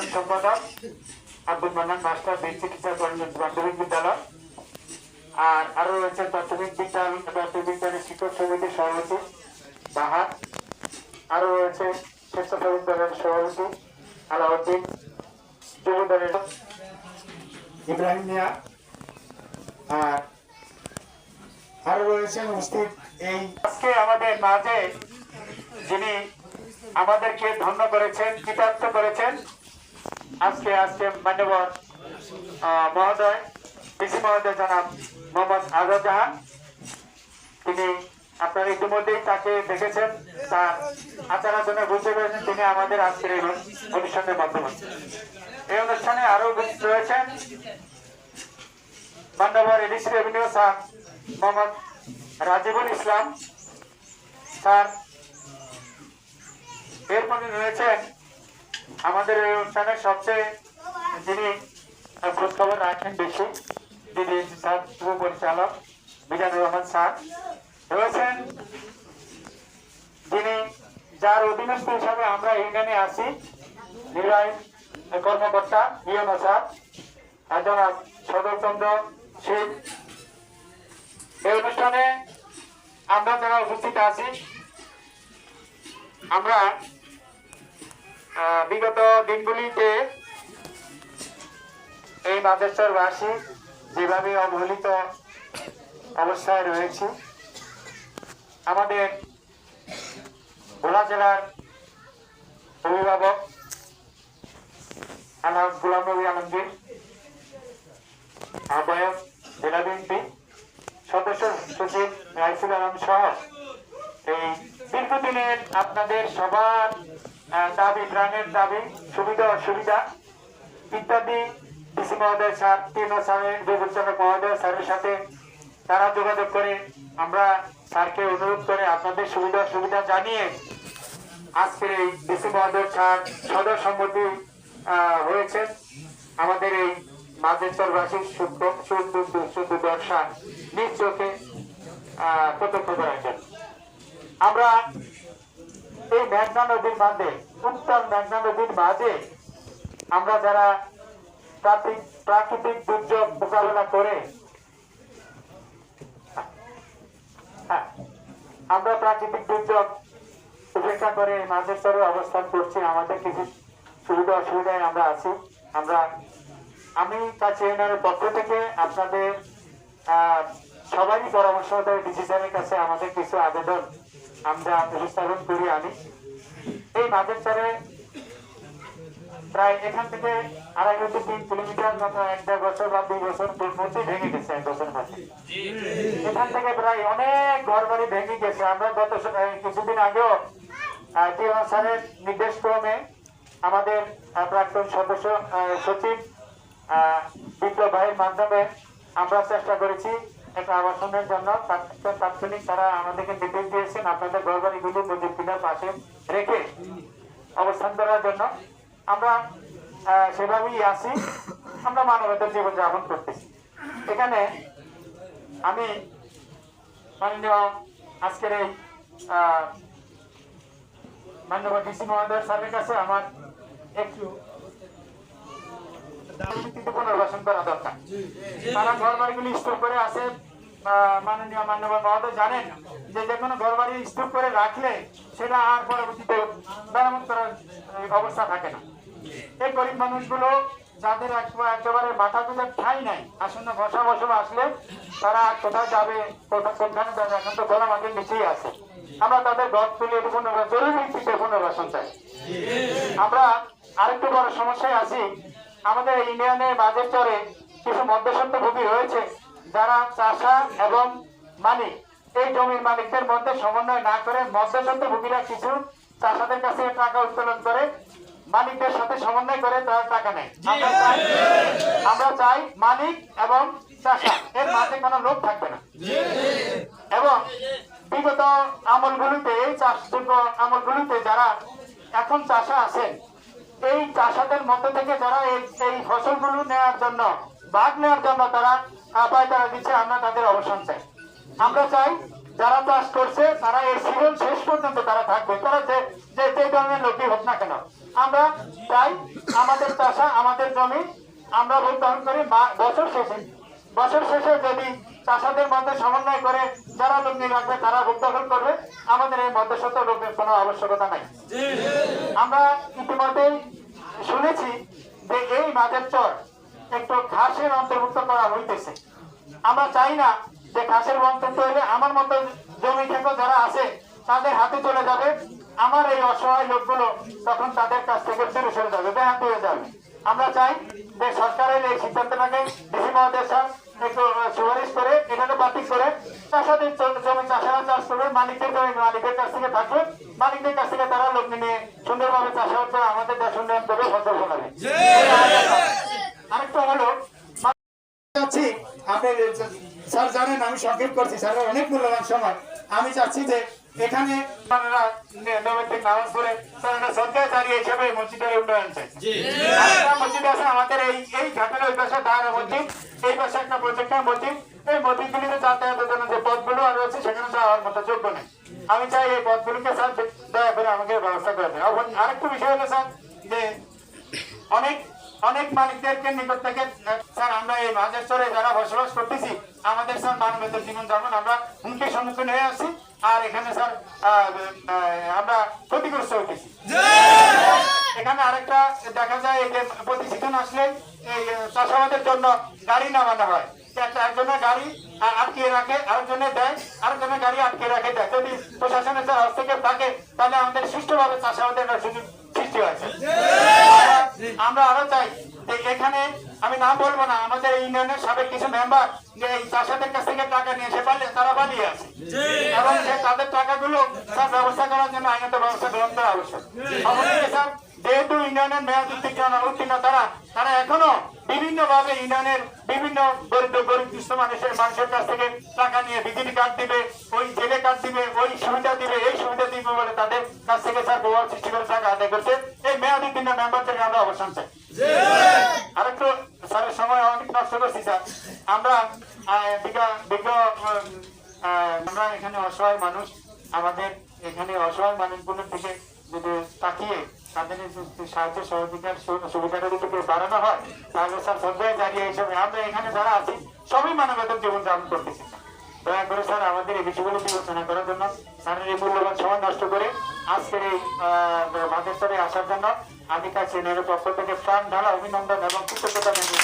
সাধারণ সম্পাদক আব্দুল মান্নান মাস্টার বীর চিকিৎসা মাধ্যমিক বিদ্যালয়, আর আরো রয়েছেন প্রাথমিক বিজ্ঞানের শিক্ষক সমিতির সভাপতি বাহার, আরো রয়েছে স্বেচ্ছাসেবক দলের সভাপতি আলাউদ্দিন, যুব দলের ইব্রাহিম মিয়া, আর আরো রয়েছেন উপস্থিত। এই আজকে আমাদের মাঝে যিনি আমাদেরকে ধন্য করেছেন, কৃতার্থ করেছেন, আজকে মান্যবর মহোদয় ডিসি মহোদয় জনাব মোহাম্মদ আজাদ জাহান। তিনি আপনারা ইতিমধ্যেই তাকে দেখেছেন, তার আচার আচরণে বুঝতে পেরেছেন তিনি আমাদের আজকের এই অনুষ্ঠানের মাধ্যমে। এই অনুষ্ঠানে আরো উপস্থিত রয়েছেন মান্যবর ADC revenue sir Mohammad Rajibul Islam sir. এরপরে রয়েছেন আমাদের এই অনুষ্ঠানের সবচেয়ে যিনি খোঁজখবর রাখেন বেশি, যিনি স্যার যুব পরিচালক মিজানুর রহমান স্যার রয়েছেন, যিনি যার অধীনস্থ হিসাবে আমরা এখানে আছি, নির্বাহী কর্মকর্তা ইউনো স্যার জনাব সদরচন্দ্র শীল। এই অনুষ্ঠানে আমরা যারা উপস্থিত আছি, আমরা বিগত দিনগুলিতে এই মাদ্রাসাবাসী যেভাবে অবহেলিত অবস্থায় রয়েছে, আমাদের ভোলা জেলার অভিভাবক আলহাজ গোলাম নবী আলমগীর, আহ্বায়ক জেলা বিএনপি, সদস্য সচিব রাইফুল আলম সহ এই দীর্ঘদিনের আপনাদের সবার দাবি, প্রাণের দাবি, সুবিধা অসুবিধা ইত্যাদি ডিসি মহোদয় স্যার, টিনো স্যারের বিবেচনা মহোদয় স্যারের সাথে তারা যোগাযোগ করে আমরা স্যারকে অনুরোধ করে আপনাদের সুবিধা অসুবিধা জানিয়ে আজকের এই ডিসি মহোদয় স্যার সদস্যসম্মতি হয়েছেন আমাদের এই মাদ্রাসাবাসীর সুদর্শা নিজ চোখে প্রত্যক্ষ করার জন্য। আমরা এই মেঘনা নদীর মাঝে, উত্তর মেঘনা নদীর মাঝে আমরা যারা প্রাকৃতিক দুর্যোগ মোকাবেলা করে আমরা প্রাকৃতিক দুর্যোগ উপেক্ষা করে মাঝের স্তরে অবস্থান করছি, আমাদের কিছু সুবিধা অসুবিধায় আমরা আছি। আমি কাছে এনার পক্ষ থেকে আপনাদের সবারই পরামর্শ দেয় ডিসি স্যারের কাছে আমাদের কিছু আবেদন আমরা উপস্থাপন করি। আমি এই মাঝের স্তরে প্রায় এখান থেকে 2.5-3 কিলোমিটার মতো 1-1.5 বছর বা 2 বছর মধ্যে ভেঙে গেছে, 1 বছরের মধ্যে এখান থেকে প্রায় অনেক ঘর বাড়ি ভেঙে গেছে। আমরা গত কিছুদিন আগেও টিএমও স্যারের নির্দেশ ক্রমে আমাদের প্রাক্তন সদস্য সচিব বিপ্লব ভাইয়ের মাধ্যমে আমরা চেষ্টা করেছি একটা আবাসনের জন্য। তাৎক্ষণিক তারা আমাদেরকে নির্দেশ দিয়েছেন আপনাদের ঘর বাড়িগুলো নদীর কিনার পাশে রেখে অবস্থান করার জন্য। আমরা সেভাবেই আছি, আমরা মানবতার জীবন যাপন করতেছি। এখানে আমি মাননীয় আজকের এই মাননীয় ডিসি মহোদয় স্যারের কাছে আমার একটু পুনর্বাসন করা দরকার। তারা ঘর বাড়িগুলি স্তূপ করে আছে, মাননীয় মহোদয় জানেন যে কোনো ঘর বাড়ি স্তূপ করে রাখলে সেটা আর পরবর্তীতে মেরামত করার অবস্থা থাকে না। এই গরিব মানুষগুলো যাদের একেবারে মাথা তুলে ঠাঁই নাই, আসন্ন বসা আসলে তারা কোথায় যাবে, কোনখানে যাবে, এখন তো ঘর আমাদের নিচেই আছে। আমরা তাদের ঘর তুলে জরুরি ভিত্তিতে পুনর্বাসন চাই। আমরা আরেকটু বড় সমস্যায় আছি, আমাদের ইউনিয়নের বাজেট চরে কিছু মধ্যস্বত্বভোগী রয়েছে যারা চাষা এবং মালিক, এই জমির মালিকদের মধ্যে সমন্বয় না করে মধ্যস্বত্বভোগীরা কিছু চাষাদের কাছে টাকা উত্তোলন করে মালিকদের সাথে সমন্বয় করে তারা টাকা নেয়। আমরা চাই মালিক এবং চাষা এর মাঝে কোনো লোক থাকবে না। এবং বিগত আমলগুলিতে, এই চাষযোগ্য আমলগুলিতে যারা এখন চাষা আছেন, এই চাষাদের মধ্যে থেকে যারা এই ফসলগুলো নেওয়ার জন্য, ভাগ নেওয়ার জন্য তারা পায়তারা দিচ্ছে, আমরা তাদের অবসান চাই। আমরা চাই যারা চাষ করছে তারা এই সিজন শেষ পর্যন্ত তারা থাকবে, তারা যে ধরনের লোকই হোক না কেন। আমরা চাই আমাদের আমরা ভোট গ্রহণ করি বছর শেষে যদি চাষাদের মধ্যে সমন্বয় করে যারা লোক নিয়ে রাখবে তারা ভোট দখল করবে, আমাদের এই মধ্যস্থ লোকের কোনো আবশ্যকতা নাই। আমরা ইতিমধ্যেই শুনেছি যে এই মাঝের চর একটু ঘাসের অন্তর্ভুক্ত করা হইতেছে। আমরা চাই না যে ঘাসের অন্তর্ভুক্ত হলে আমার মতো জমি থেকে যারা আছে তাদের হাতে চলে যাবে, আমার এই অসহায় লোকগুলো তখন তাদের কাছ থেকে ফিরে সরে যাবে, বেহাত হয়ে যাবে। আমরা চাই যে সরকারের এই সিদ্ধান্তটাকে ডিসি মহোদয় স্যার একটু সুপারিশ করে এটাকে বাতিল করে চাষাদের জমি চাষারা চাষ করবে, মালিকদের জমি মালিকের কাছ থেকে থাকবে, মালিকদের কাছ থেকে তারা লোক নিয়ে সুন্দরভাবে চাষাবাদ করে আমাদের দেশ উন্নয়ন করবে, ফসল ফলাবে। আরেকটা হলো চাচ্ছি, আপনি স্যার জানেন আমি সংক্ষেপ করছি, স্যার অনেক মূল্যবান সময়। আমি চাচ্ছি যে এখানে নামাজ পড়ে সরকার জারিয়ে হিসেবে মসজিদের উন্নয়ন চাই। মসজিদ আছে আমাদের এই ঘাটের ওই পাশে দাঁড়া মসজিদ, এই পাশে একটা প্রজেক্টের মসজিদ, এই মসজিদগুলিতে যাতায়াতের জন্য যে পথগুলো আর রয়েছে সেখানে যাওয়ার মতো যোগ্য নেই। আমি চাই এই পথগুলিকে স্যার দয়া করে আমাকে ব্যবস্থা করে দেয়। আরেকটু বিষয় হলো স্যার যে অনেক মালিকদেরকে নিকট থেকে স্যার আমরা এই মাঝের চরে যারা বসবাস করতেছি আমাদের স্যার মানবেতর জীবন যাপন আমরা হুমকির সম্মুখীন হয়ে আসছি, আর এখানে স্যার আমরা ক্ষতিগ্রস্ত হতেছি। এখানে আরেকটা দেখা যায় যে প্রতি সিজন আসলে এই চাষাবাদের জন্য গাড়ি নামানো হয়, একজনের গাড়ি আটকে রাখে, আরেকজনের দেয়, আরেকজনের গাড়ি আটকে রাখে দেয়। যদি প্রশাসনের স্যার হস্তক্ষেপ থাকে তাহলে আমাদের সুষ্ঠুভাবে চাষাবাদের সুযোগ সৃষ্টি হয়েছে। আমরা আরো চাই যে এখানে আমি নাম বলবো না, আমাদের ইউনিয়নের সাবেক কিছু মেম্বার যে এই চাষাদের কাছ থেকে টাকা নিয়ে এসে তারা পালিয়ে আছে, এবং তাদের টাকাগুলো তার ব্যবস্থা করার জন্য আইনত ব্যবস্থা গ্রহণ করা আবশ্যক। অবশ্যই স্যার যেহেতু ইউনিয়নের মেয়াদ উত্তীর্ণ তারা এখনো বিভিন্ন ভাবে ইউনিয়নের বিভিন্ন গরিব দুস্থ মানুষের কাছ থেকে টাকা নিয়ে বিজেপি কার্ড দিবে, ওই জেলে কার্ড দিবে, ওই সুবিধা দিবে, এই সুবিধা দিবে বলে তাদের কাছ থেকে স্যার প্রভাব সৃষ্টি করে টাকা আদায় করছে। এই মেয়াদ উত্তীর্ণ মেম্বার থেকে আমরা অবসান চাই। আরেকটু স্যারের সময় অনেক নষ্ট করছি স্যার। আমরা আমরা এখানে অসহায় মানুষ, আমাদের এখানে অসহায় মানুষগুলোর দিকে যদি তাকিয়ে তাদের সাহায্য সহযোগিতার সুবিধাটা যদি বাড়ানো হয় তাহলে স্যার সরকার জারিয়ে হিসেবে আমরা এখানে যারা আছি সবই মানবেতর জীবন যাপন করতেছি। দয়া করে স্যার আমাদের এই বিষয়গুলো বিবেচনা করার জন্য স্যারের এই মূল্যবান সময় নষ্ট করে আজকের এই মাঝের স্তরে আসার জন্য আমি কাছে পক্ষ থেকে প্রাণ ঢালা অভিনন্দন এবং কৃতজ্ঞতা জানিয়ে